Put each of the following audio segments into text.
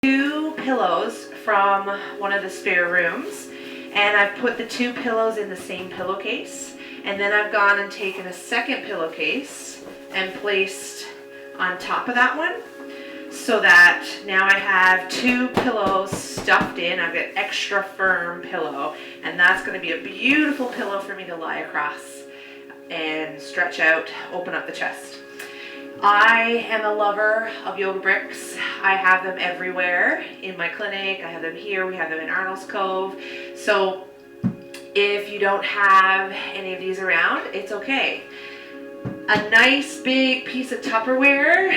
2 pillows from one of the spare rooms, and I've put the 2 pillows in the same pillowcase, and then I've gone and taken a second pillowcase and placed on top of that one, so that now I have 2 pillows stuffed in. I've got extra firm pillow, and that's going to be a beautiful pillow for me to lie across and stretch out, open up the chest. I am a lover of yoga bricks. I have them everywhere in my clinic. I have them here. We have them in Arnold's Cove. So if you don't have any of these around, it's okay. A nice big piece of Tupperware.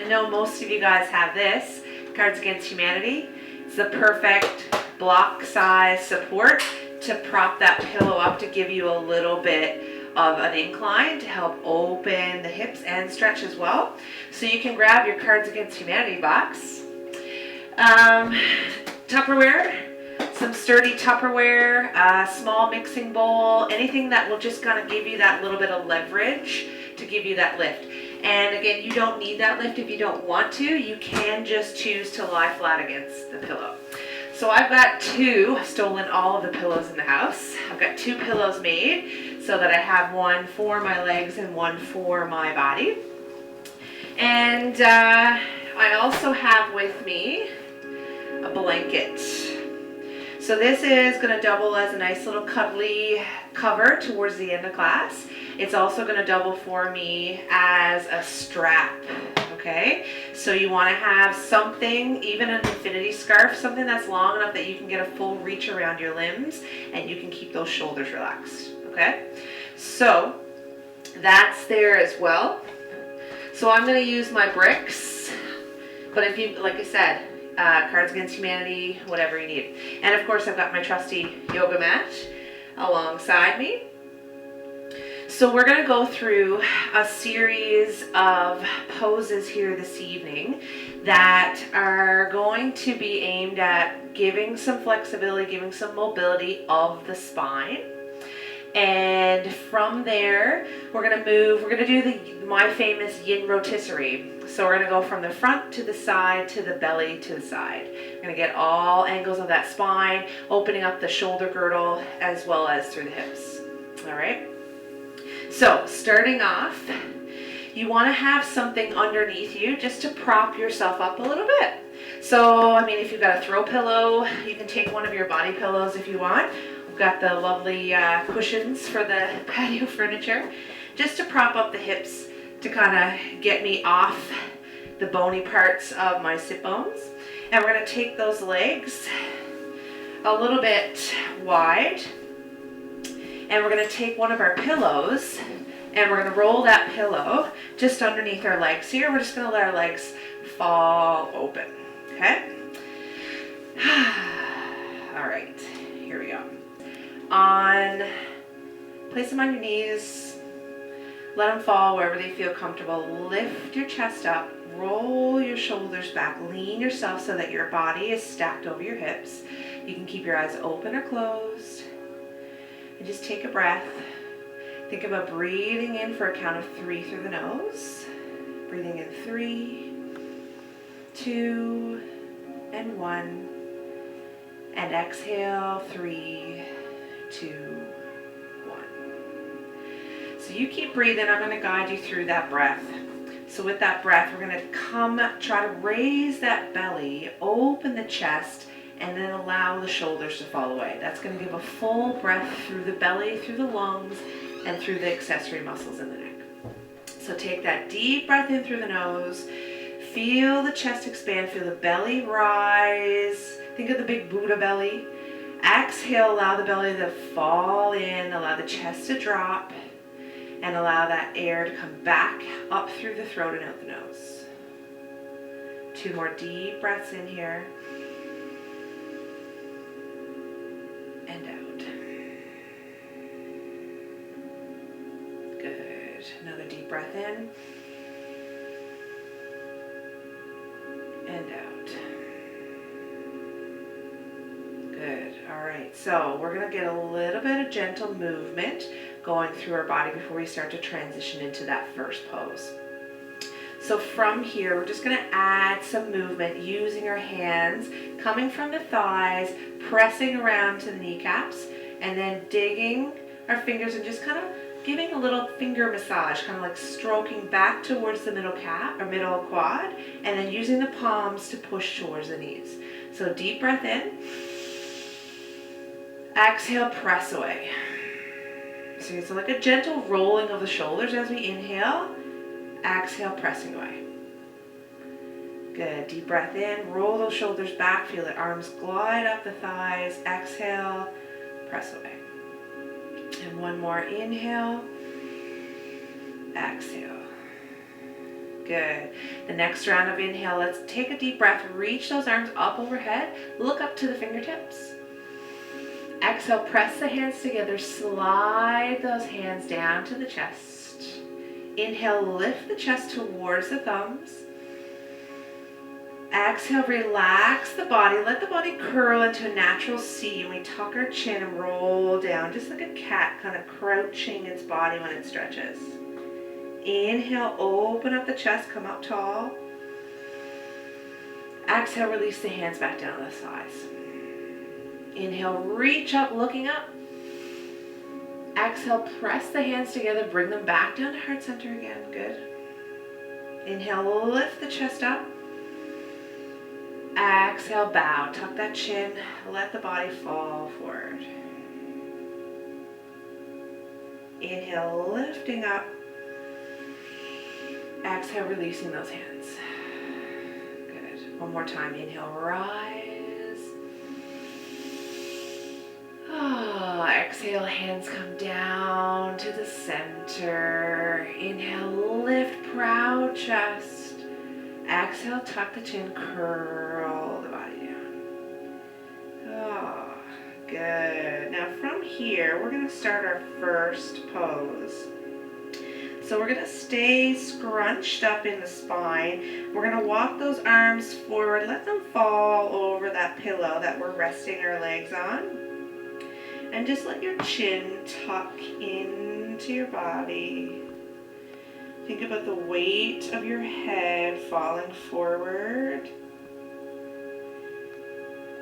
I know most of you guys have this. Cards Against Humanity. It's the perfect block size support to prop that pillow up, to give you a little bit of an incline to help open the hips and stretch as well. So you can grab your Cards Against Humanity box, Tupperware, some sturdy Tupperware, a small mixing bowl, anything that will just kind of give you that little bit of leverage to give you that lift. And again, you don't need that lift if you don't want to. You can just choose to lie flat against the pillow. So I've got 2, I've stolen all of the pillows in the house. I've got 2 pillows made so that I have one for my legs and one for my body. And I also have with me a blanket. So this is going to double as a nice little cuddly cover towards the end of class. It's also going to double for me as a strap. Okay, so you want to have something, even an infinity scarf, something that's long enough that you can get a full reach around your limbs and you can keep those shoulders relaxed. Okay, so that's there as well. So I'm going to use my bricks, but if you, like I said, Cards Against Humanity, whatever you need. And of course I've got my trusty yoga mat alongside me. So we're going to go through a series of poses here this evening that are going to be aimed at giving some flexibility, giving some mobility of the spine. And from there, we're going to move, we're going to do my famous yin rotisserie. So we're going to go from the front to the side to the belly to the side. We're going to get all angles of that spine, opening up the shoulder girdle as well as through the hips. All right. So starting off, you want to have something underneath you just to prop yourself up a little bit. So, I mean, if you've got a throw pillow, you can take one of your body pillows if you want. We've got the lovely cushions for the patio furniture, just to prop up the hips, to kind of get me off the bony parts of my sit bones. And we're going to take those legs a little bit wide, and we're going to take one of our pillows and we're going to roll that pillow just underneath our legs here. We're just going to let our legs fall open. Okay? All right, here we go. Place them on your knees. Let them fall wherever they feel comfortable. Lift your chest up. Roll your shoulders back. Lean yourself so that your body is stacked over your hips. You can keep your eyes open or closed. And just take a breath. Think about breathing in for a count of 3 through the nose. Breathing in 3, 2, and 1. And exhale, 3, 2, 1. So you keep breathing. I'm going to guide you through that breath. So with that breath, we're going to try to raise that belly, open the chest, and then allow the shoulders to fall away. That's going to give a full breath through the belly, through the lungs, and through the accessory muscles in the neck. So take that deep breath in through the nose. Feel the chest expand. Feel the belly rise. Think of the big Buddha belly. Exhale, allow the belly to fall in. Allow the chest to drop. And allow that air to come back up through the throat and out the nose. 2 more deep breaths in here. And out. Good. Another deep breath in. And out. Good. All right. So we're going to get a little bit of gentle movement going through our body before we start to transition into that first pose. So So from here, we're just going to add some movement using our hands, coming from the thighs, pressing around to the kneecaps, and then digging our fingers and just kind of giving a little finger massage, kind of like stroking back towards the middle calf or middle quad, and then using the palms to push towards the knees. So deep breath in. Exhale, press away. So it's like a gentle rolling of the shoulders as we inhale. Exhale, pressing away. Good. Deep breath in. Roll those shoulders back. Feel the arms glide up the thighs. Exhale, press away. And one more. Inhale. Exhale. Good. The next round of inhale, let's take a deep breath. Reach those arms up overhead. Look up to the fingertips. Exhale, press the hands together. Slide those hands down to the chest. Inhale, lift the chest towards the thumbs. Exhale, relax the body. Let the body curl into a natural C. And we tuck our chin and roll down, just like a cat, kind of crouching its body when it stretches. Inhale, open up the chest, come up tall. Exhale, release the hands back down to the thighs. Inhale, reach up, looking up. Exhale, press the hands together, bring them back down to heart center again. Good. Inhale, lift the chest up. Exhale, bow, tuck that chin, let the body fall forward. Inhale, lifting up. Exhale, releasing those hands. Good. One more time. Inhale, rise. Exhale, hands come down to the center. Inhale, lift, proud chest. Exhale, tuck the chin, curl the body down. Oh, good. Now from here, we're going to start our first pose. So we're going to stay scrunched up in the spine. We're going to walk those arms forward, let them fall over that pillow that we're resting our legs on. And just let your chin tuck into your body. Think about the weight of your head falling forward.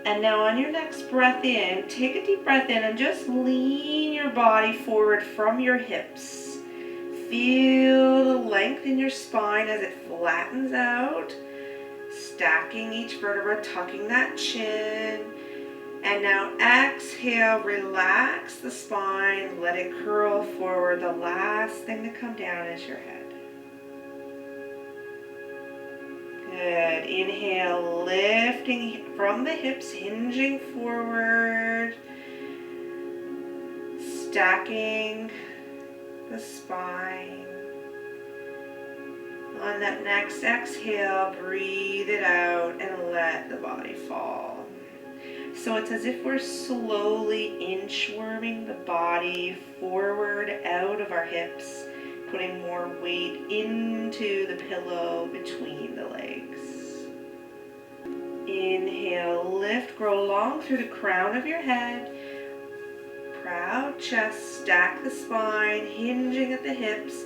And now on your next breath in, take a deep breath in and just lean your body forward from your hips. Feel the length in your spine as it flattens out. Stacking each vertebra, tucking that chin. And now exhale, relax the spine, let it curl forward. The last thing to come down is your head. Good. Inhale, lifting from the hips, hinging forward. Stacking the spine. On that next exhale, breathe it out and let the body fall. So it's as if we're slowly inchworming the body forward out of our hips, putting more weight into the pillow between the legs. Inhale, lift, grow long through the crown of your head. Proud chest, stack the spine, hinging at the hips,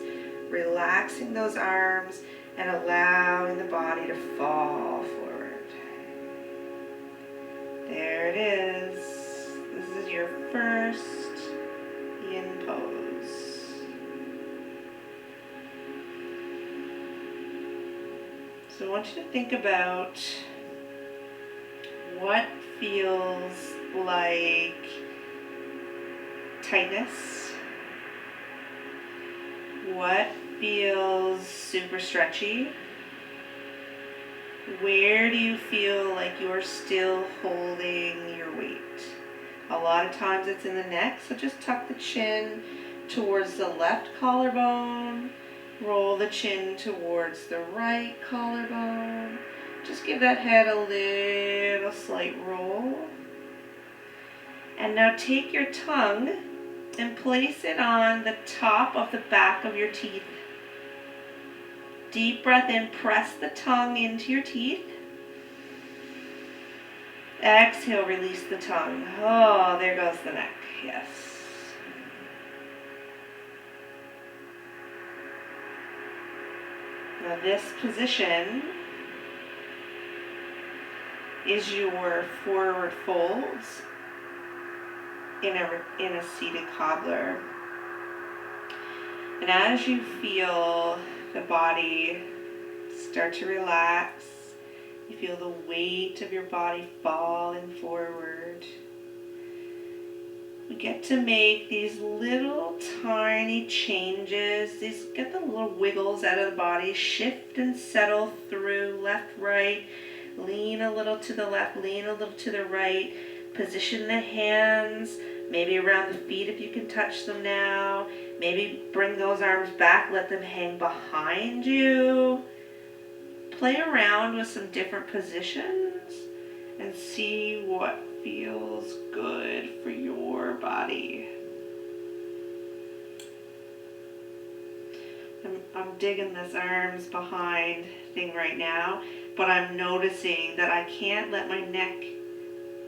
relaxing those arms, and allowing the body to fall forward. There it is. This is your first yin pose. So I want you to think about what feels like tightness, what feels super stretchy. Where do you feel like you're still holding your weight? A lot of times it's in the neck, so just tuck the chin towards the left collarbone. Roll the chin towards the right collarbone. Just give that head a little slight roll. And now take your tongue and place it on the top of the back of your teeth. Deep breath in, press the tongue into your teeth. Exhale, release the tongue. Oh, there goes the neck, yes. Now this position is your forward folds in a seated cobbler. And as you feel the body start to relax, you feel the weight of your body falling forward. We get to make these little tiny changes. Get the little wiggles out of the body. Shift and settle through left, right. Lean a little to the left, lean a little to the right. Position the hands, maybe around the feet if you can touch them now. Maybe bring those arms back, let them hang behind you. Play around with some different positions and see what feels good for your body. I'm digging this arms behind thing right now, but I'm noticing that I can't let my neck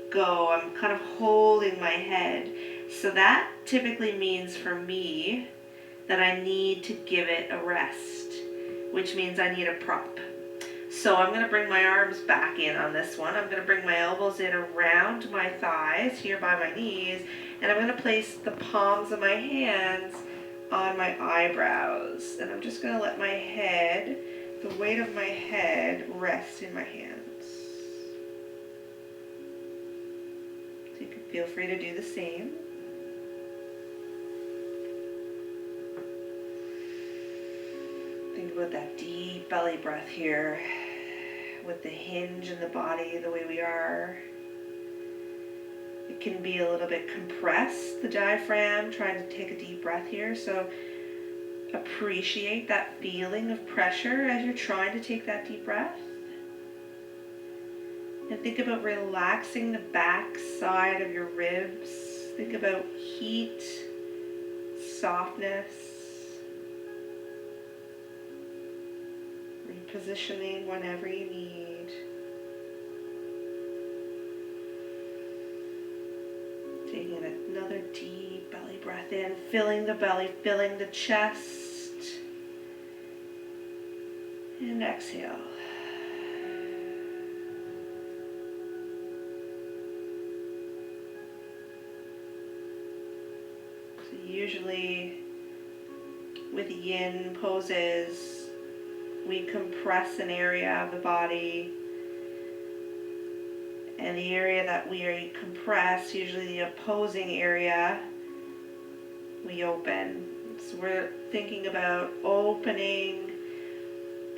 go. I'm kind of holding my head. So that typically means for me that I need to give it a rest, which means I need a prop. So I'm going to bring my arms back in on this one. I'm going to bring my elbows in around my thighs, here by my knees, and I'm going to place the palms of my hands on my eyebrows. And I'm just going to let my head, the weight of my head, rest in my hands. So you can feel free to do the same. Think about that deep belly breath here with the hinge in the body the way we are. It can be a little bit compressed, the diaphragm, trying to take a deep breath here. So appreciate that feeling of pressure as you're trying to take that deep breath. And think about relaxing the back side of your ribs. Think about heat, softness. Repositioning whenever you need. Taking another deep belly breath in, filling the belly, filling the chest. And exhale. So usually with yin poses, we compress an area of the body, and the area that we compress, usually the opposing area, we open. So we're thinking about opening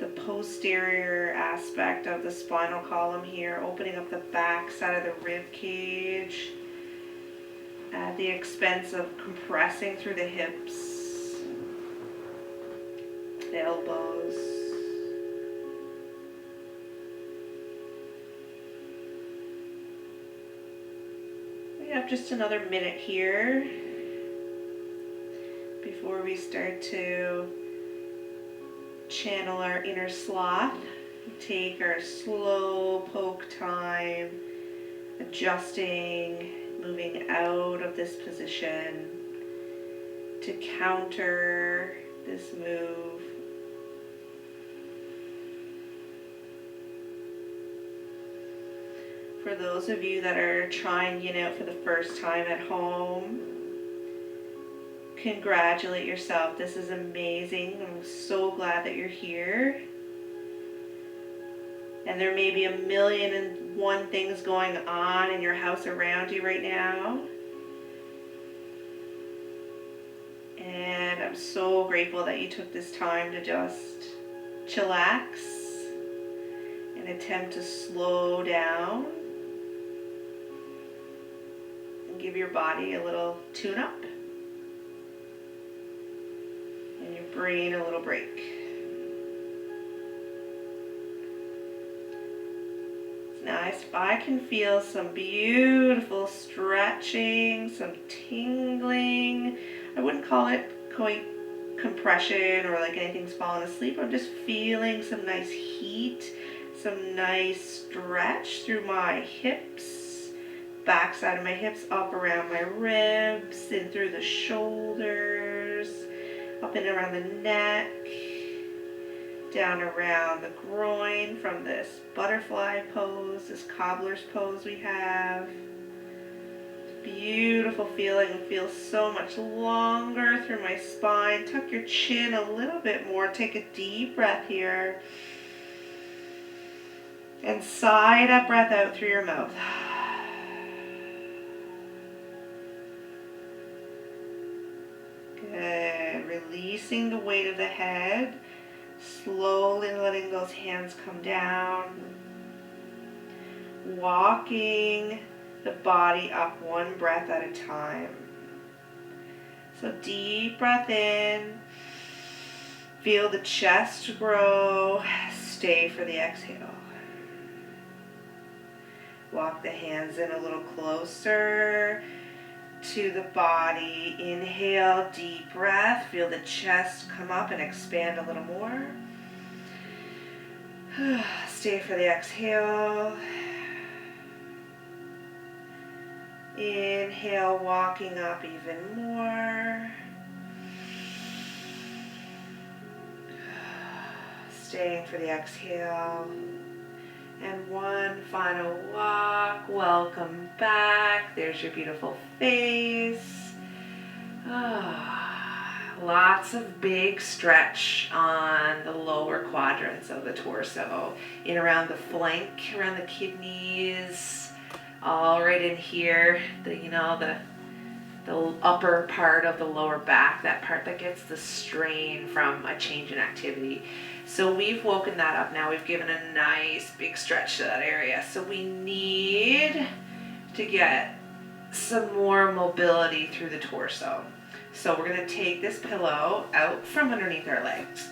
the posterior aspect of the spinal column here, opening up the back side of the rib cage at the expense of compressing through the hips, the elbows. We have just another minute here before we start to channel our inner sloth. Take our slow poke time, adjusting, moving out of this position to counter this move. For those of you that are trying Yin out for the first time at home, congratulate yourself. This is amazing. I'm so glad that you're here. And there may be 1,000,001 things going on in your house around you right now. And I'm so grateful that you took this time to just chillax and attempt to slow down. Give your body a little tune-up and your brain a little break. It's nice. I can feel some beautiful stretching, some tingling. I wouldn't call it quite compression or like anything's falling asleep. I'm just feeling some nice heat, some nice stretch through my hips. Back side of my hips, up around my ribs, in through the shoulders, up and around the neck. down around the groin from this butterfly pose, this cobbler's pose we have. Beautiful feeling. It feels so much longer through my spine. Tuck your chin a little bit more. Take a deep breath here. And sigh that breath out through your mouth. Good. Releasing the weight of the head. Slowly letting those hands come down. Walking the body up one breath at a time. So deep breath in. Feel the chest grow. Stay for the exhale. Walk the hands in a little closer to the body. Inhale, deep breath. Feel the chest come up and expand a little more. Stay for the exhale. Inhale, walking up even more. Staying for the exhale. And one final walk. Welcome back. There's your beautiful face. Lots of big stretch on the lower quadrants of the torso. In around the flank, around the kidneys. All right in here. The upper part of the lower back. That part that gets the strain from a change in activity. So we've woken that up now. We've given a nice big stretch to that area. So we need to get some more mobility through the torso. So we're going to take this pillow out from underneath our legs.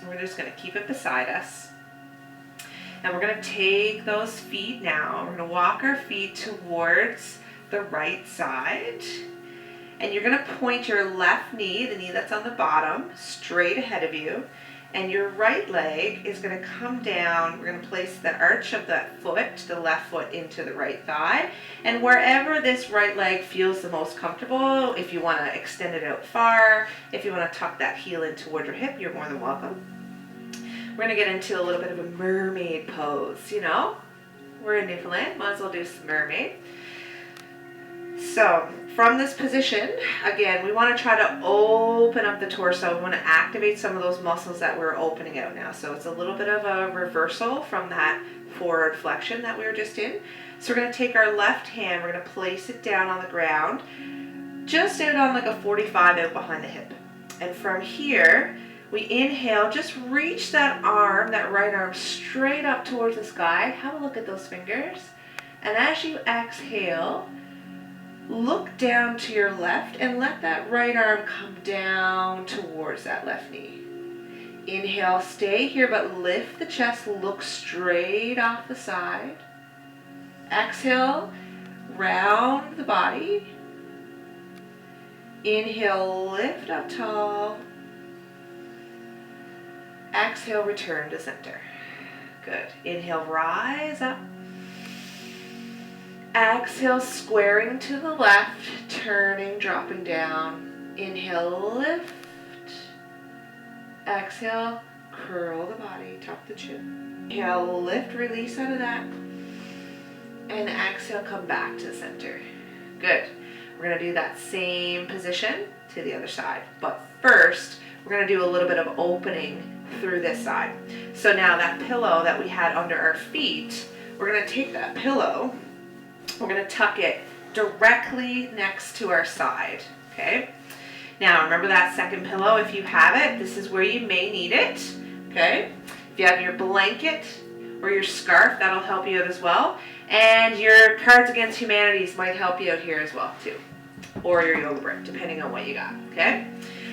We're just going to keep it beside us. And we're going to take those feet now. We're going to walk our feet towards the right side. And you're going to point your left knee, the knee that's on the bottom, straight ahead of you. And your right leg is going to come down. We're going to place the arch of that foot, the left foot, into the right thigh. And wherever this right leg feels the most comfortable, if you want to extend it out far, if you want to tuck that heel in toward your hip, you're more than welcome. We're going to get into a little bit of a mermaid pose, We're in Newfoundland, might as well do some mermaid. So from this position, again, we want to try to open up the torso. We want to activate some of those muscles that we're opening out now. So it's a little bit of a reversal from that forward flexion that we were just in. So we're going to take our left hand, we're going to place it down on the ground, just out on like a 45 out behind the hip. And from here, we inhale, just reach that arm, that right arm, straight up towards the sky. Have a look at those fingers. And as you exhale, look down to your left and let that right arm come down towards that left knee. Inhale, stay here, but lift the chest, look straight off the side. Exhale, round the body. Inhale, lift up tall. Exhale, return to center. Good. Inhale, rise up. Exhale, squaring to the left, turning, dropping down. Inhale, lift. Exhale, curl the body, tuck the chin. Inhale, lift, release out of that. And exhale, come back to the center. Good. We're going to do that same position to the other side. But first, we're going to do a little bit of opening through this side. So now that pillow that we had under our feet, we're going to take that pillow, we're going to tuck it directly next to our side, okay? Now remember that second pillow, if you have it, this is where you may need it, okay? If you have your blanket or your scarf, that'll help you out as well. And your Cards Against Humanities might help you out here as well too. Or your yoga brick, depending on what you got, okay?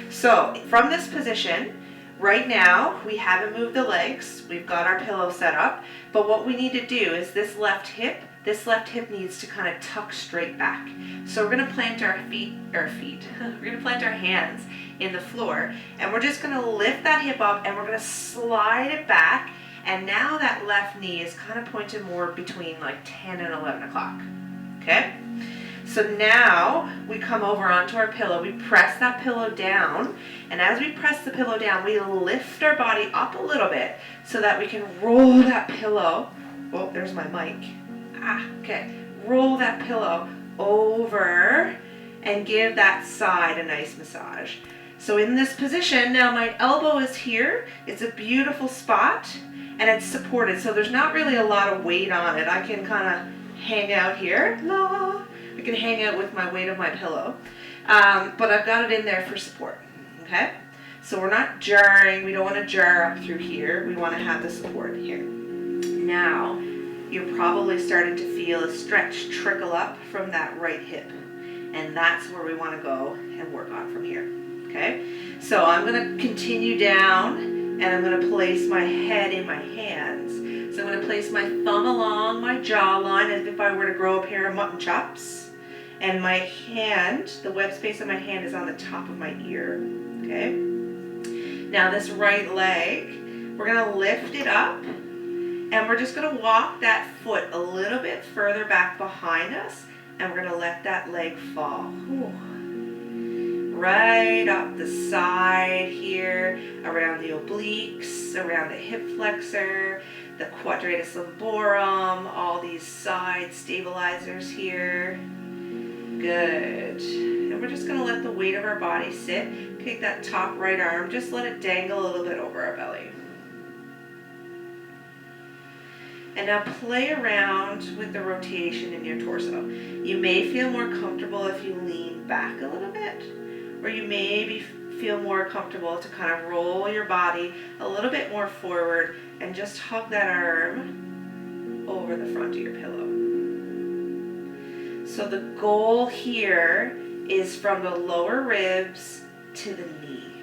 So from this position, right now, we haven't moved the legs. We've got our pillow set up. But what we need to do is this left hip needs to kind of tuck straight back. So we're going to plant our we're going to plant our hands in the floor. And we're just going to lift that hip up and we're going to slide it back. And now that left knee is kind of pointed more between like 10 and 11 o'clock. Okay? So now we come over onto our pillow, we press that pillow down, and as we press the pillow down, we lift our body up a little bit so that we can roll that pillow. Oh, there's my mic. Okay. Roll that pillow over and give that side a nice massage. So in this position, now my elbow is here. It's a beautiful spot and it's supported. So there's not really a lot of weight on it. I can kind of hang out here. I can hang out with my weight of my pillow. But I've got it in there for support. Okay? So we're not jarring. We don't want to jar up through here. We want to have the support here. Now, you're probably starting to feel a stretch trickle up from that right hip. And that's where we want to go and work on from here. Okay? So I'm going to continue down and I'm going to place my head in my hands. So I'm going to place my thumb along my jawline as if I were to grow a pair of mutton chops. And my hand, the web space of my hand is on the top of my ear. Okay? Now this right leg, we're going to lift it up. And we're just going to walk that foot a little bit further back behind us. And we're going to let that leg fall. Right up the side here, around the obliques, around the hip flexor, the quadratus lumborum, all these side stabilizers here. Good. And we're just going to let the weight of our body sit. Take that top right arm, just let it dangle a little bit over our belly. And now play around with the rotation in your torso. You may feel more comfortable if you lean back a little bit, or you maybe feel more comfortable to kind of roll your body a little bit more forward and just hug that arm over the front of your pillow. So the goal here is from the lower ribs to the knee.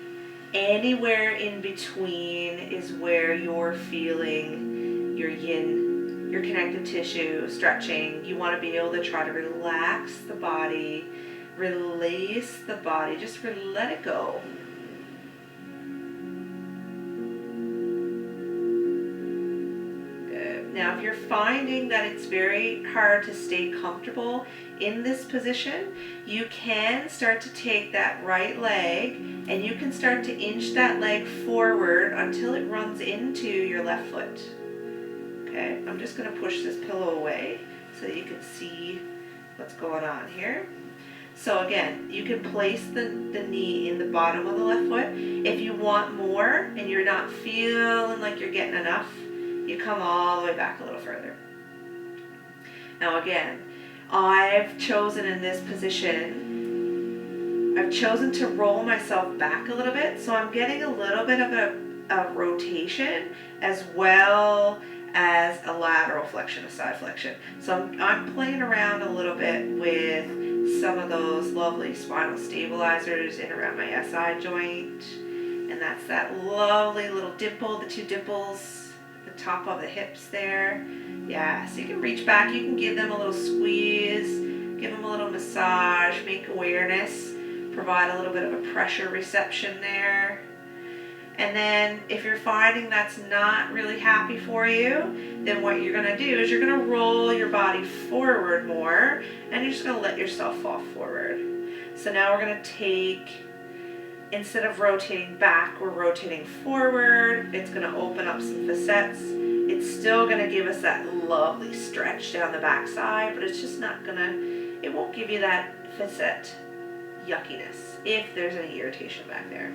Anywhere in between is where you're feeling your yin, your connective tissue stretching. You want to be able to try to relax the body, release the body, just let it go. Good. Now if you're finding that it's very hard to stay comfortable in this position, you can start to take that right leg and you can start to inch that leg forward until it runs into your left foot. Okay, I'm just going to push this pillow away so that you can see what's going on here. So again, you can place the knee in the bottom of the left foot. If you want more and you're not feeling like you're getting enough, you come all the way back a little further. Now again, I've chosen in this position, I've chosen to roll myself back a little bit, so I'm getting a little bit of a rotation as well as a lateral flexion, a side flexion. So I'm playing around a little bit with some of those lovely spinal stabilizers in around my SI joint. And that's that lovely little dimple, the two dimples, the top of the hips there. Yeah, so you can reach back, you can give them a little squeeze, give them a little massage, make awareness, provide a little bit of a pressure reception there. And then if you're finding that's not really happy for you, then what you're going to do is you're going to roll your body forward more and you're just going to let yourself fall forward. So now we're going to take, instead of rotating back, we're rotating forward. It's going to open up some facets. It's still going to give us that lovely stretch down the backside, but it's just not going to, it won't give you that facet yuckiness if there's any irritation back there.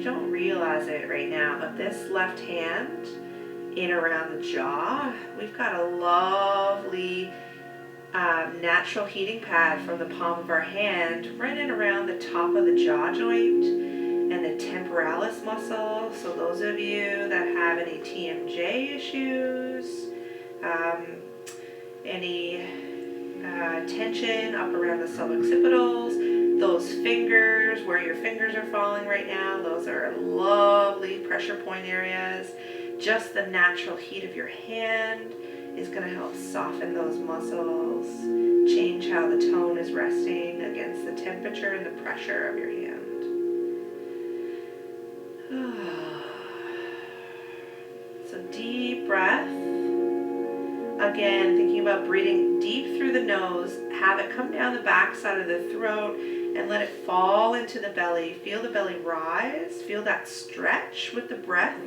Don't realize it right now, but this left hand in around the jaw, we've got a lovely natural heating pad from the palm of our hand right in around the top of the jaw joint and the temporalis muscle. So those of you that have any TMJ issues, any tension up around the suboccipitals, those fingers, where your fingers are falling right now, those are lovely pressure point areas. Just the natural heat of your hand is going to help soften those muscles, change how the tone is resting against the temperature and the pressure of your hand. So deep breath. Again, thinking about breathing deep through the nose. Have it come down the back side of the throat and let it fall into the belly. Feel the belly rise. Feel that stretch with the breath.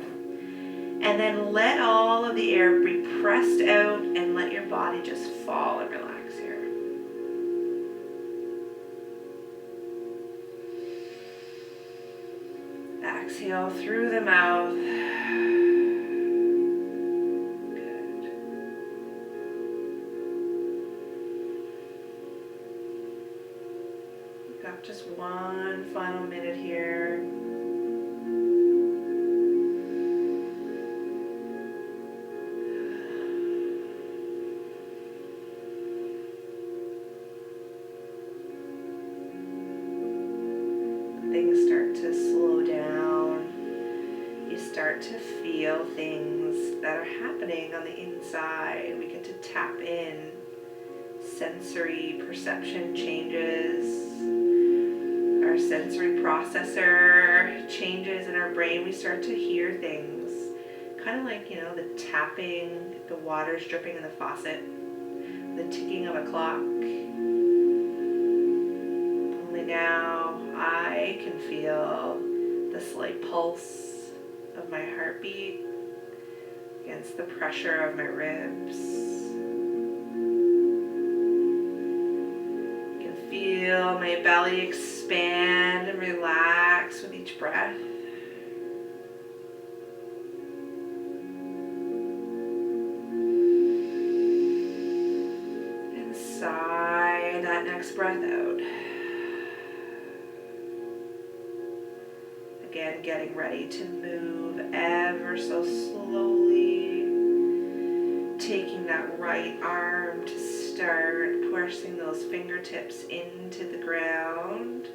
And then let all of the air be pressed out and let your body just fall and relax here. Exhale through the mouth. Good. We've got just one final minute here. Things start to slow down. You start to feel things that are happening on the inside. We get to tap in. Sensory perception changes. Our sensory processor changes in our brain. We start to hear things. Kind of like, the tapping, the water's dripping in the faucet, the ticking of a clock. Only now I can feel the slight pulse of my heartbeat against the pressure of my ribs. I can feel my belly expand and relax with each breath. And sigh that next breath out. Again, getting ready to move ever so slowly. Taking that right arm to start pushing those fingertips into the ground.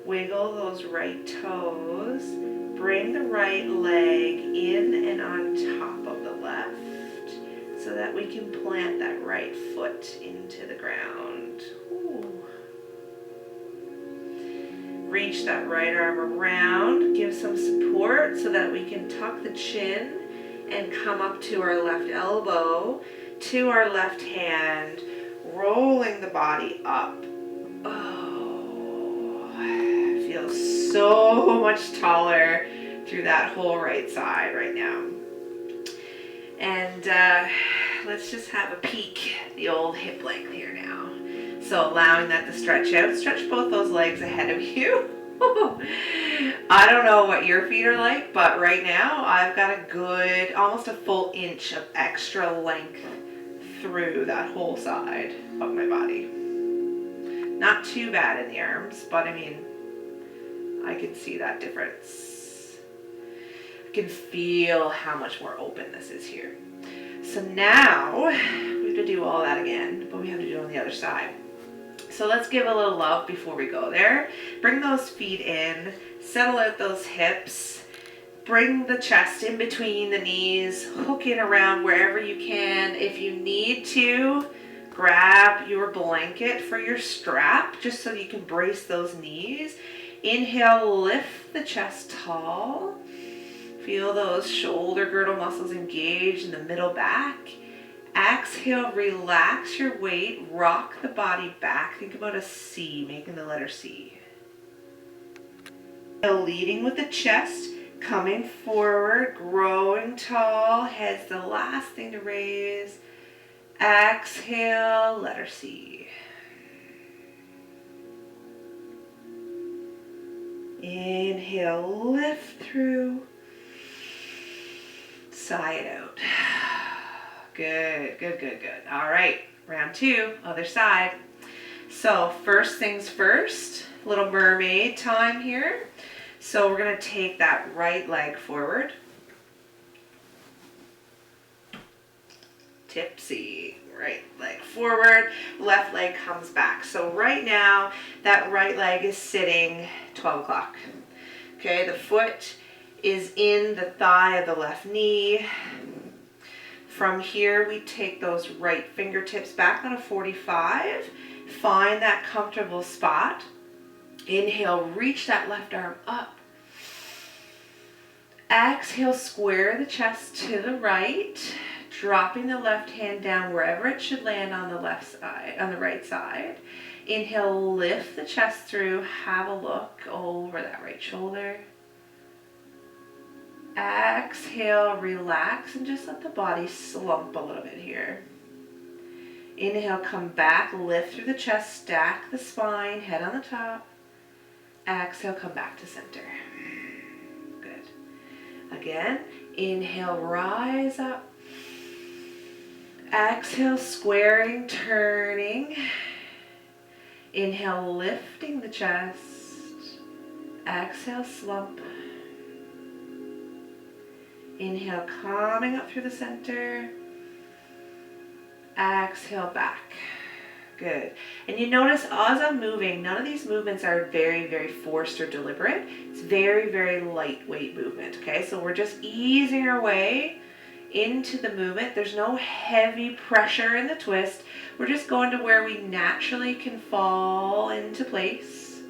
Wiggle those right toes. Bring the right leg in and on top of the left so that we can plant that right foot into the ground. Ooh. Reach that right arm around, give some support so that we can tuck the chin and come up to our left elbow, to our left hand, rolling the body up. Oh, I feel so much taller through that whole right side right now. And let's just have a peek at the old hip length here now. So allowing that to stretch out. Stretch both those legs ahead of you. I don't know what your feet are like, but right now I've got a good, almost a full inch of extra length through that whole side of my body. Not too bad in the arms, but I mean, I can see that difference. I can feel how much more open this is here. So now we have to do all that again, but we have to do it on the other side. So let's give a little love before we go there. Bring those feet in, settle out those hips, bring the chest in between the knees, hook in around wherever you can. If you need to, grab your blanket for your strap just so you can brace those knees. Inhale, lift the chest tall. Feel those shoulder girdle muscles engage in the middle back. Exhale, relax your weight, rock the body back. Think about a C, making the letter C. Leading with the chest, coming forward, growing tall. Head's the last thing to raise. Exhale, letter C. Inhale, lift through. Sigh it out. Good, good, good, good. All right, round two, other side. So first things first, Little Mermaid time here. So we're gonna take that right leg forward. Tipsy, right leg forward, left leg comes back. So right now, that right leg is sitting 12 o'clock. Okay, the foot is in the thigh of the left knee. From here, we take those right fingertips back on a 45. Find that comfortable spot. Inhale, reach that left arm up. Exhale, square the chest to the right. dropping the left hand down wherever it should land on the left side, on the right side. Inhale, lift the chest through, have a look over that right shoulder. Exhale, relax, and just let the body slump a little bit here. Inhale, come back, lift through the chest, stack the spine, head on the top. Exhale, come back to center. Good. Again, inhale, rise up. Exhale, squaring, turning. Inhale, lifting the chest. Exhale, slump. Inhale, coming up through the center. Exhale, back. Good. And you notice as I'm moving, none of these movements are very, very forced or deliberate. It's very, very lightweight movement, okay? So we're just easing our way into the movement. There's no heavy pressure in the twist. We're just going to where we naturally can fall into place.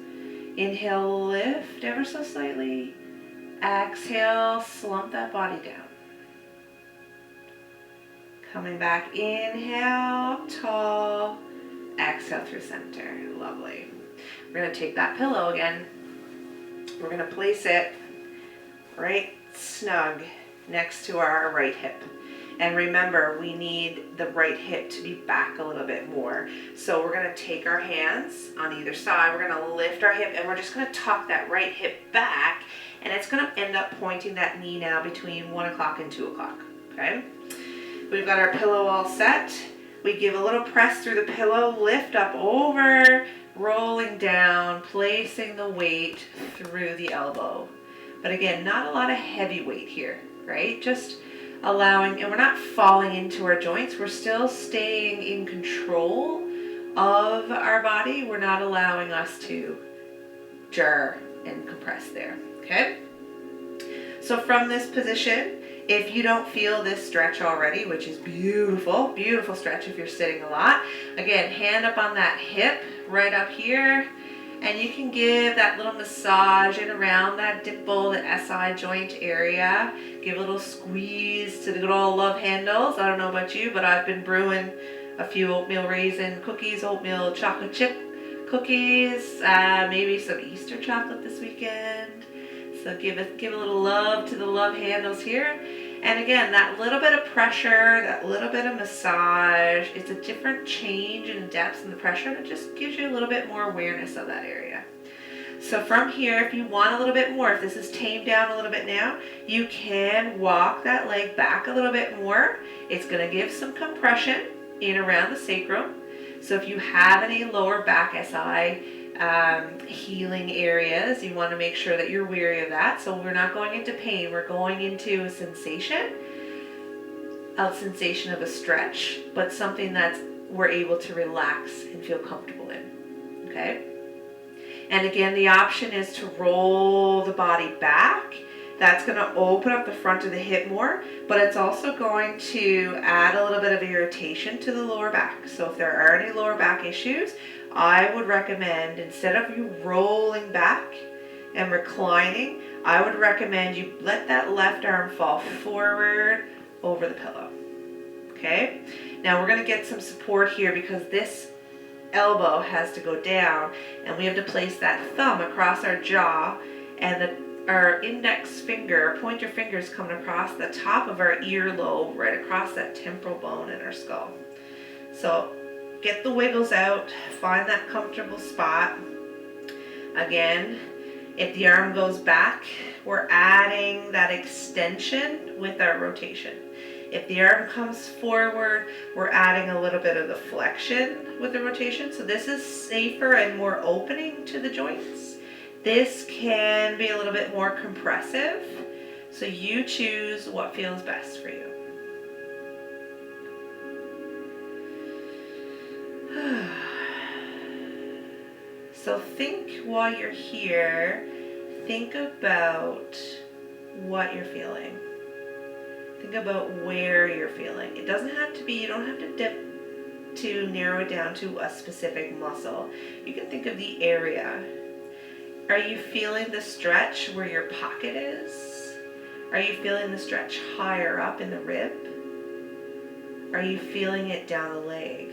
Inhale, lift ever so slightly. Exhale, slump that body down. Coming back, inhale, tall. Exhale through center. Lovely. We're going to take that pillow again. We're going to place it right snug next to our right hip. And remember, we need the right hip to be back a little bit more. So we're going to take our hands on either side. We're going to lift our hip and we're just going to tuck that right hip back. And it's going to end up pointing that knee now between 1 o'clock and 2 o'clock. Okay? We've got our pillow all set. We give a little press through the pillow, lift up over, rolling down, placing the weight through the elbow. But again, not a lot of heavy weight here, right? Just allowing, and we're not falling into our joints. We're still staying in control of our body. We're not allowing us to jar and compress there, okay? So from this position, if you don't feel this stretch already, which is beautiful, beautiful stretch if you're sitting a lot, again, hand up on that hip right up here, and you can give that little massage in around that dimple, the SI joint area. Give a little squeeze to the good old love handles. I don't know about you, but I've been brewing a few oatmeal raisin cookies, oatmeal chocolate chip cookies, maybe some Easter chocolate this weekend. So give a little love to the love handles here. And again, that little bit of pressure, that little bit of massage, it's a different change in depth and the pressure, and it just gives you a little bit more awareness of that area. So from here, if you want a little bit more, if this is tamed down a little bit now, you can walk that leg back a little bit more. It's going to give some compression in around the sacrum. So if you have any lower back SI healing areas, you want to make sure that you're wary of that. So we're not going into pain, we're going into a sensation of a stretch, but something that we're able to relax and feel comfortable in. Okay? And again, the option is to roll the body back. That's going to open up the front of the hip more, but it's also going to add a little bit of irritation to the lower back. So if there are any lower back issues, I would recommend, instead of you rolling back and reclining, I would recommend you let that left arm fall forward over the pillow. Okay? Now we're going to get some support here because this elbow has to go down, and we have to place that thumb across our jaw, and our index finger, pointer fingers coming across the top of our earlobe, right across that temporal bone in our skull. So get the wiggles out, find that comfortable spot. Again, if the arm goes back, we're adding that extension with our rotation. If the arm comes forward, we're adding a little bit of the flexion with the rotation. So this is safer and more opening to the joints. This can be a little bit more compressive. So you choose what feels best for you. So think while you're here, think about what you're feeling. Think about where you're feeling. It doesn't have to be, you don't have to dip to narrow it down to a specific muscle. You can think of the area. Are you feeling the stretch where your pocket is? Are you feeling the stretch higher up in the rib? Are you feeling it down the leg?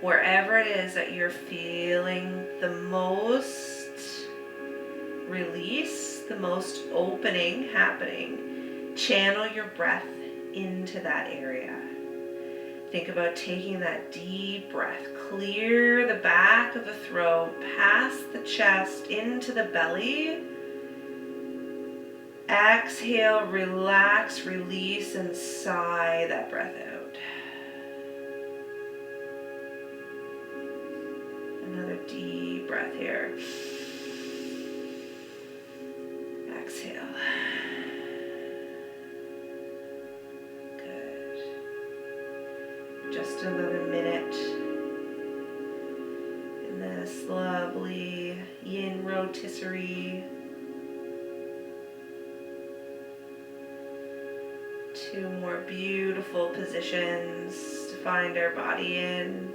Wherever it is that you're feeling the most release, the most opening happening, channel your breath into that area. Think about taking that deep breath. Clear the back of the throat, past the chest, into the belly. Exhale, relax, release, and sigh that breath out. Another deep breath here. Exhale. Good. Just another minute in this lovely yin rotisserie. 2 more beautiful positions to find our body in.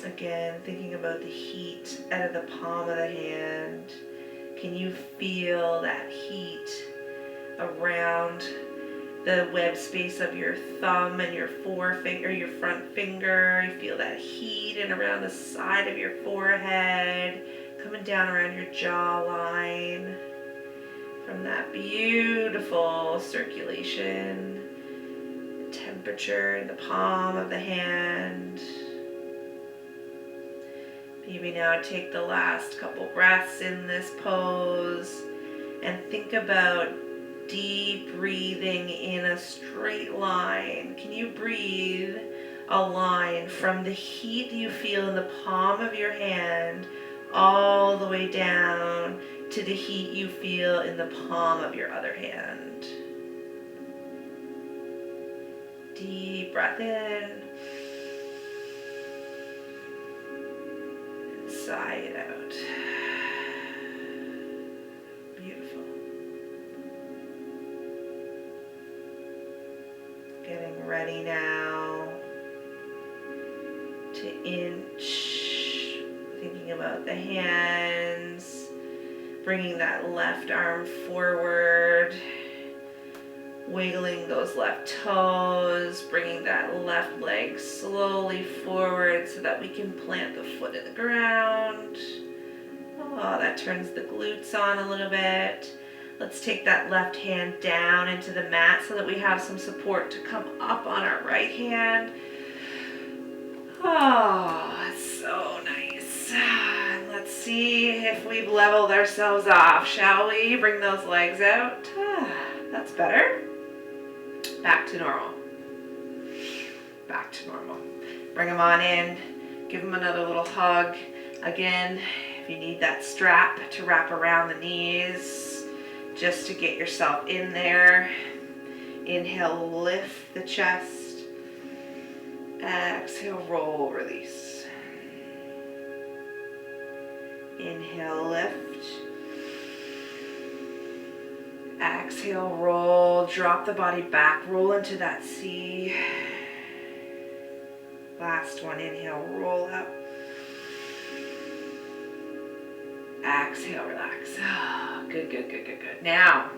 Again, thinking about the heat out of the palm of the hand. Can you feel that heat around the web space of your thumb and your forefinger, your front finger? You feel that heat and around the side of your forehead, coming down around your jawline from that beautiful circulation, the temperature in the palm of the hand. Maybe now take the last couple breaths in this pose and think about deep breathing in a straight line. Can you breathe a line from the heat you feel in the palm of your hand all the way down to the heat you feel in the palm of your other hand? Deep breath in. Sigh it out. Beautiful. Getting ready now to inch. Thinking about the hands. Bringing that left arm forward. Wiggling those left toes, bringing that left leg slowly forward so that we can plant the foot in the ground. Oh, that turns the glutes on a little bit. Let's take that left hand down into the mat so that we have some support to come up on our right hand. Oh, that's so nice. Let's see if we've leveled ourselves off, shall we? Bring those legs out. That's better. Back to normal. Back to normal. Bring them on in. Give them another little hug. Again, if you need that strap to wrap around the knees, just to get yourself in there. Inhale, lift the chest. Exhale, roll, release. Inhale, lift. Exhale, roll, drop the body back, roll into that C. Last one, inhale, roll up. Exhale, relax. Oh, good, good, good, good, good. Now,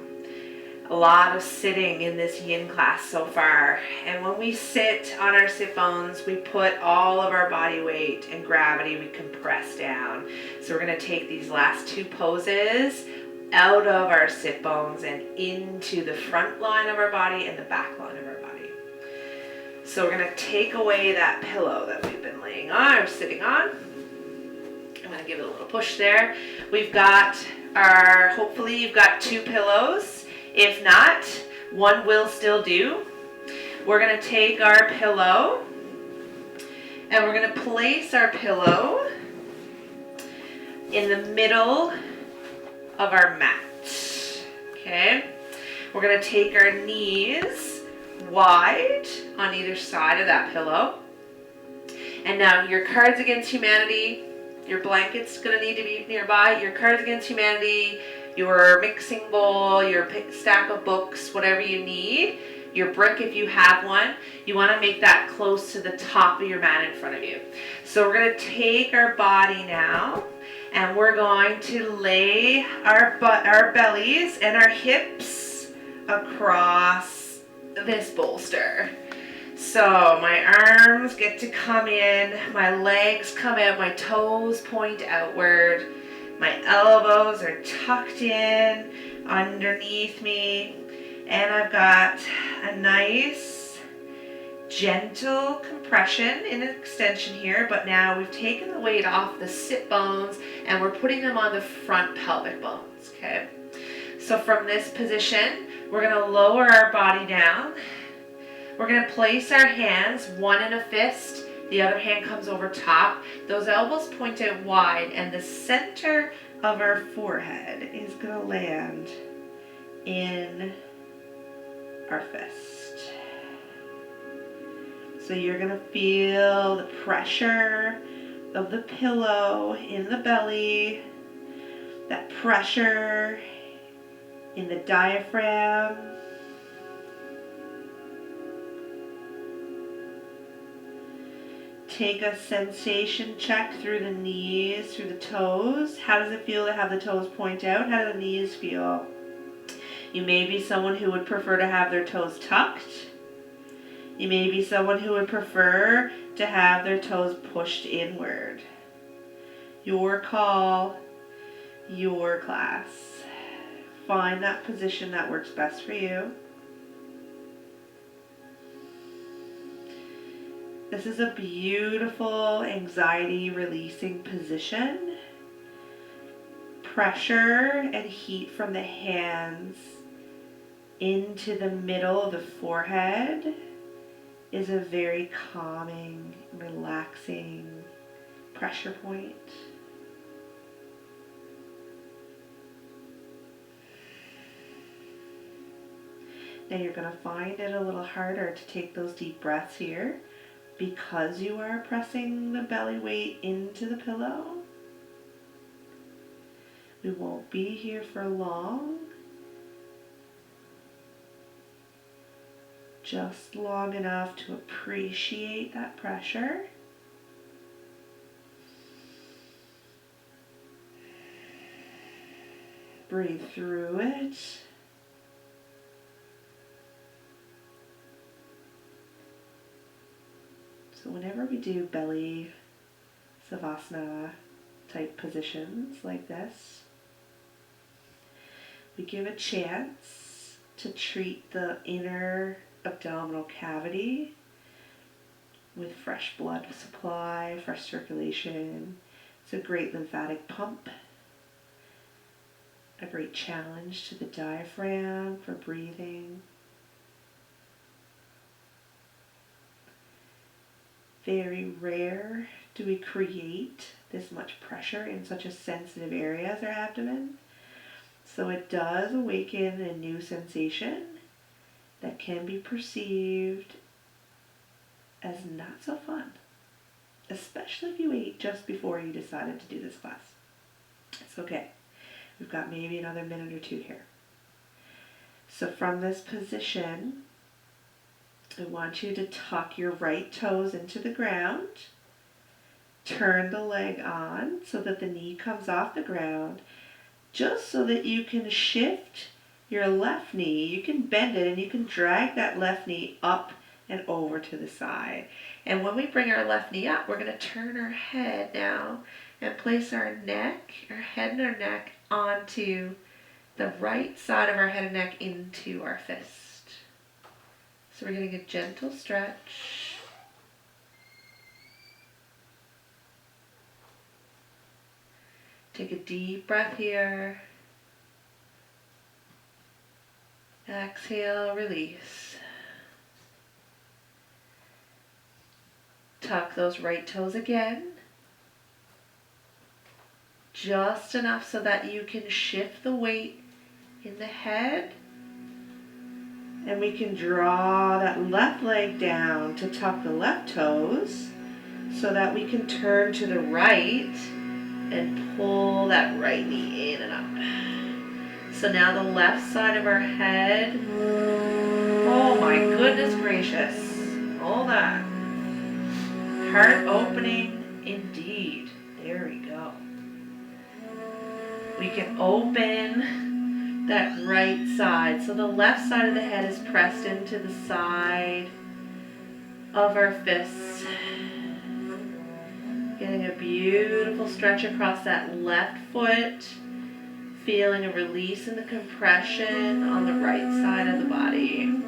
a lot of sitting in this yin class so far. And when we sit on our sit bones, we put all of our body weight and gravity, we compress down. So we're going to take these last 2 poses out of our sit bones and into the front line of our body and the back line of our body. So we're going to take away that pillow that we've been laying on or sitting on. I'm going to give it a little push there. We've got our, hopefully you've got 2 pillows. If not, 1 will still do. We're going to take our pillow and we're going to place our pillow in the middle of our mat. Okay, we're going to take our knees wide on either side of that pillow. And now your Cards Against Humanity, your blanket's going to need to be nearby. Your Cards Against Humanity, your mixing bowl, your stack of books, whatever you need. your brick if you have one. You want to make that close to the top of your mat in front of you. So we're going to take our body now and we're going to lay our bellies and our hips across this bolster. So my arms get to come in, my legs come out, my toes point outward, my elbows are tucked in underneath me, and I've got a nice gentle compression in extension here, but now we've taken the weight off the sit bones and we're putting them on the front pelvic bones, okay? So from this position, we're gonna lower our body down. We're gonna place our hands, one in a fist, the other hand comes over top. Those elbows point out wide and the center of our forehead is gonna land in our fist. So you're gonna feel the pressure of the pillow in the belly, that pressure in the diaphragm. Take a sensation check through the knees, through the toes. How does it feel to have the toes point out? How do the knees feel? You may be someone who would prefer to have their toes tucked. You may be someone who would prefer to have their toes pushed inward. Your call, your class. Find that position that works best for you. This is a beautiful anxiety releasing position. Pressure and heat from the hands into the middle of the forehead is a very calming, relaxing pressure point. Now you're going to find it a little harder to take those deep breaths here because you are pressing the belly weight into the pillow. We won't be here for long. Just long enough to appreciate that pressure. Breathe through it. So whenever we do belly savasana type positions like this, we give a chance to treat the inner abdominal cavity with fresh blood supply, fresh circulation. It's a great lymphatic pump, a great challenge to the diaphragm for breathing. Very rare do we create this much pressure in such a sensitive area as our abdomen. So it does awaken a new sensation that can be perceived as not so fun, especially if you ate just before you decided to do this class. It's okay. We've got maybe another minute or two here. So from this position, I want you to tuck your right toes into the ground. Turn the leg on so that the knee comes off the ground, just so that you can shift your left knee. You can bend it and you can drag that left knee up and over to the side. And when we bring our left knee up, we're going to turn our head now and place our neck, our head and our neck onto the right side of our head and neck into our fist. So we're getting a gentle stretch. Take a deep breath here. Exhale, release. Tuck those right toes again. Just enough so that you can shift the weight in the head. And we can draw that left leg down to tuck the left toes so that we can turn to the right and pull that right knee in and up. So now the left side of our head Oh my goodness gracious. Hold on. Heart opening indeed. There we go. We can open that right side. So the left side of the head is pressed into the side of our fists. Getting a beautiful stretch across that left foot. Feeling a release in the compression on the right side of the body.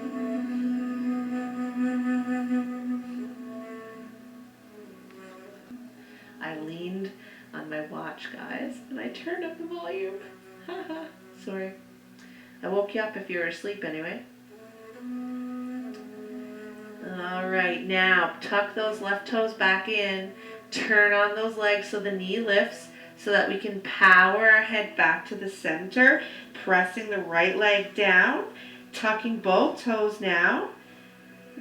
I leaned on my watch, guys, and I turned up the volume. Haha, sorry. I woke you up if you were asleep anyway. All right, now tuck those left toes back in. Turn on those legs so the knee lifts so that we can power our head back to the center. Pressing the right leg down. Tucking both toes now.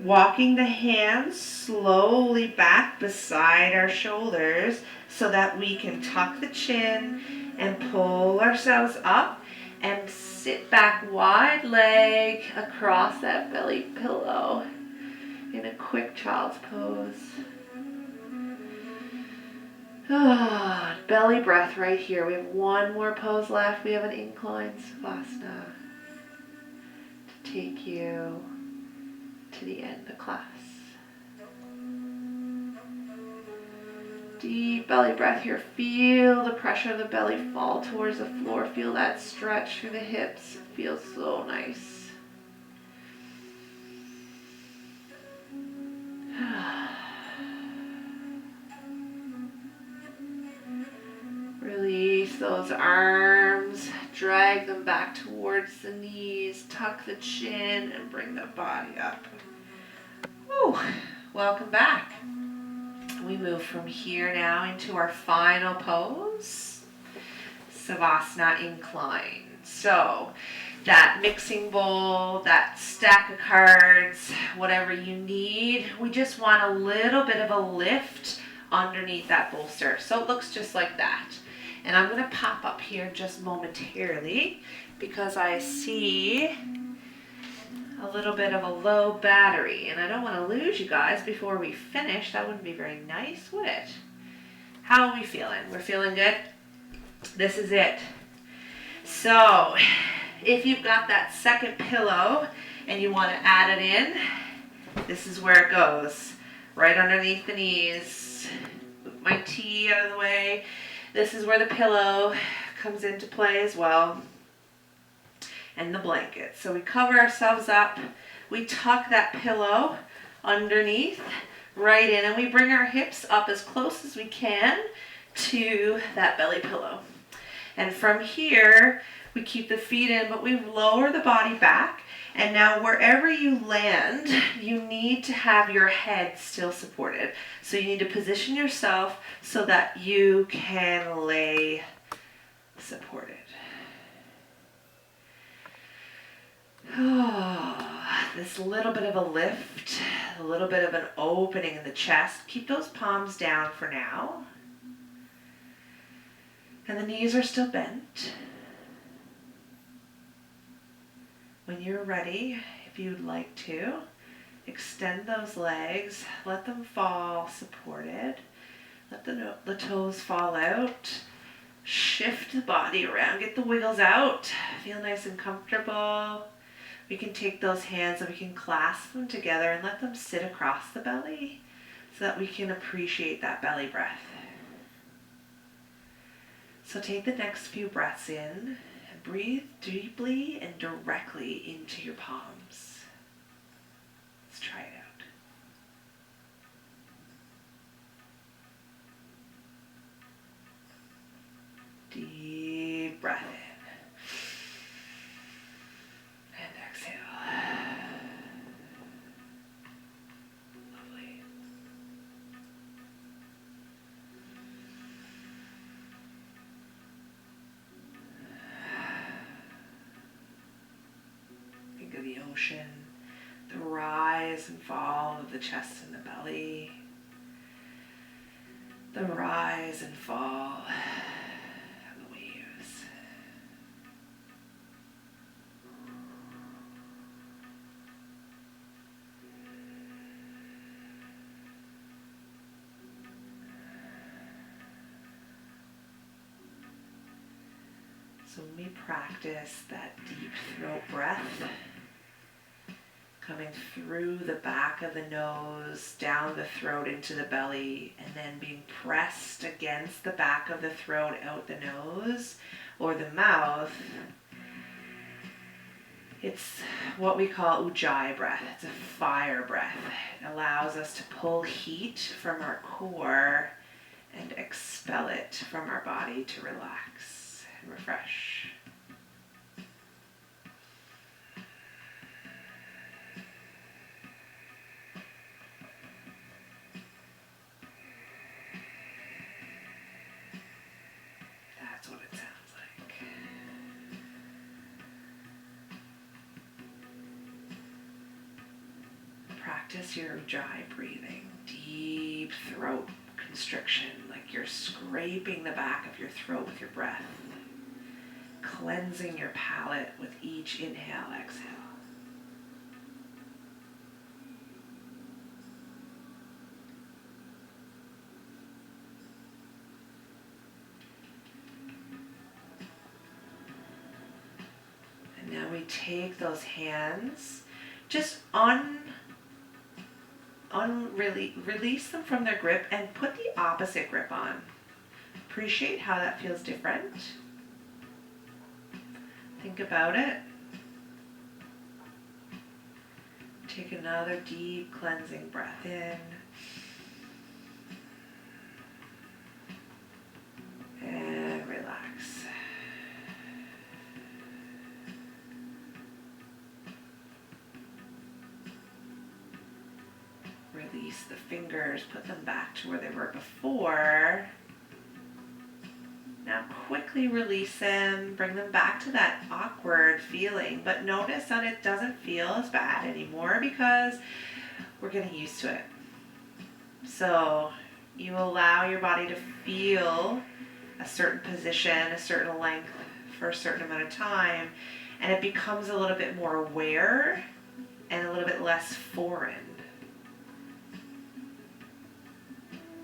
Walking the hands slowly back beside our shoulders so that we can tuck the chin and pull ourselves up and sit back wide leg across that belly pillow in a quick child's pose. Belly breath right here. We have one more pose left. We have an incline savasana to take you to the end of the class. Deep belly breath here. Feel the pressure of the belly fall towards the floor. Feel that stretch through the hips. It feels so nice. Release those arms. Drag them back towards the knees. Tuck the chin and bring the body up. Whew. Welcome back. We move from here now into our final pose, Savasana incline. So that mixing bowl, that stack of cards, whatever you need, we just want a little bit of a lift underneath that bolster. So it looks just like that. And I'm going to pop up here just momentarily because I see a little bit of a low battery, and I don't want to lose you guys before we finish. That wouldn't be very nice, would it? How are we feeling? We're feeling good? This is it. So if you've got that second pillow and you want to add it in, this is where it goes. Right underneath the knees. Move my tea out of the way. This is where the pillow comes into play as well. And the blanket. So we cover ourselves up, we tuck that pillow underneath, right in, and we bring our hips up as close as we can to that belly pillow. And from here, we keep the feet in, but we lower the body back. And now wherever you land, you need to have your head still supported. So you need to position yourself so that you can lay supported. This little bit of a lift, a little bit of an opening in the chest. Keep those palms down for now. And the knees are still bent. When you're ready, if you'd like to, extend those legs, let them fall supported. Let the toes fall out. Shift the body around, get the wiggles out. Feel nice and comfortable. We can take those hands and we can clasp them together and let them sit across the belly so that we can appreciate that belly breath. So take the next few breaths in and breathe deeply and directly into your palms. Let's try it out. Deep breath in. Of the ocean, the rise and fall of the chest and the belly, the rise and fall of the waves. So when we practice that deep throat breath, coming through the back of the nose, down the throat into the belly, and then being pressed against the back of the throat out the nose or the mouth, it's what we call Ujjayi breath. It's a fire breath. It allows us to pull heat from our core and expel it from our body to relax and refresh. That's what it sounds like. Practice your Ujjayi breathing, deep throat constriction, like you're scraping the back of your throat with your breath, cleansing your palate with each inhale, exhale. And now we take those hands, just release them from their grip and put the opposite grip on. Appreciate how that feels different. Think about it. Take another deep cleansing breath in. And relax. Release the fingers, put them back to where they were before. Now quickly release them, bring them back to that awkward feeling, but notice that it doesn't feel as bad anymore because we're getting used to it. So you allow your body to feel a certain position, a certain length for a certain amount of time, and it becomes a little bit more aware and a little bit less foreign.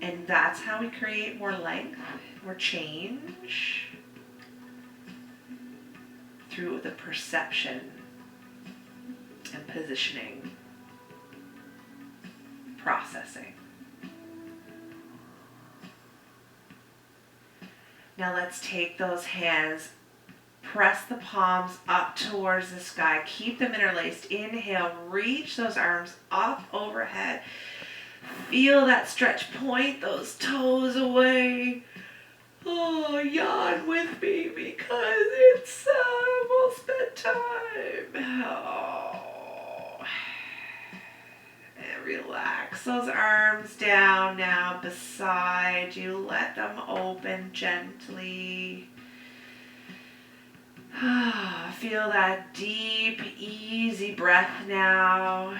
And that's how we create more length, more change, through the perception and positioning, processing. Now let's take those hands, press the palms up towards the sky, keep them interlaced. Inhale, reach those arms up overhead. Feel that stretch, point those toes away. Oh, yawn with me because it's almost bedtime. Oh. And relax those arms down now beside you. Let them open gently. Feel that deep, easy breath now.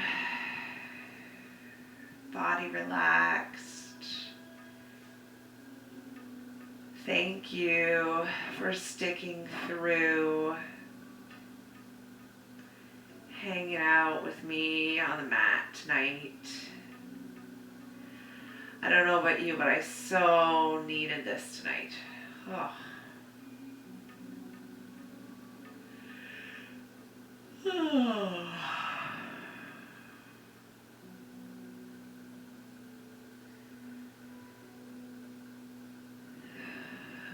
Body relaxed. Thank you for sticking through, hanging out with me on the mat tonight. I don't know about you, but I so needed this tonight. Oh. Oh.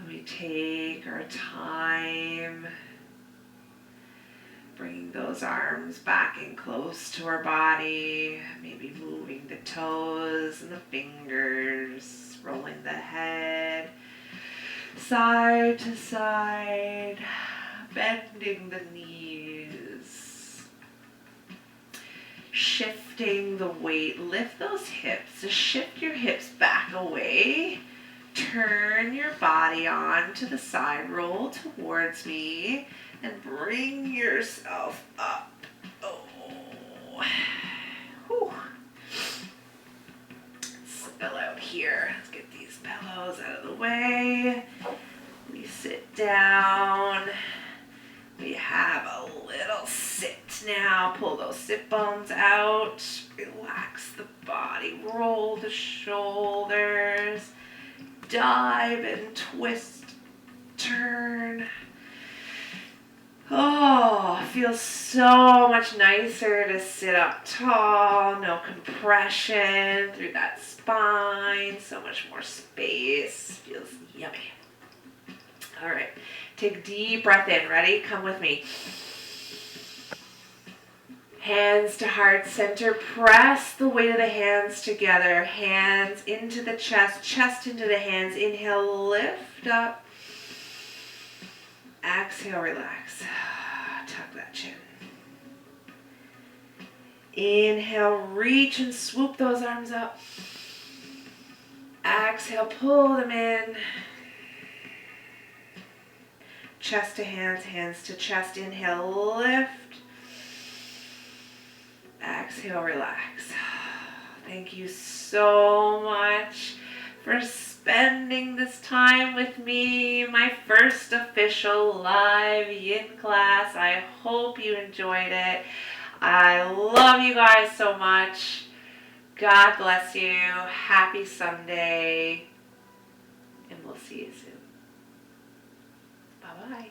We take our time, bringing those arms back in close to our body, maybe moving the toes and the fingers, rolling the head side to side, bending the knees, shifting the weight. Lift those hips, just shift your hips back away. Turn your body on to the side, roll towards me, and bring yourself up. Oh. Whew. Spill out here. Let's get these pillows out of the way. We sit down. We have a little sit now. Pull those sit bones out. Relax the body. Roll the shoulders. Dive and twist, turn. Oh, feels so much nicer to sit up tall. No compression through that spine. So much more space. Feels yummy. All right. Take a deep breath in. Ready? Come with me. Hands to heart center. Press the weight of the hands together. Hands into the chest. Chest into the hands. Inhale, lift up. Exhale, relax. Tuck that chin. Inhale, reach and swoop those arms up. Exhale, pull them in. Chest to hands, hands to chest. Inhale, lift. Exhale, relax. Thank you so much for spending this time with me, my first official live yin class. I hope you enjoyed it. I love you guys so much. God bless you. Happy Sunday. And we'll see you soon. Bye-bye.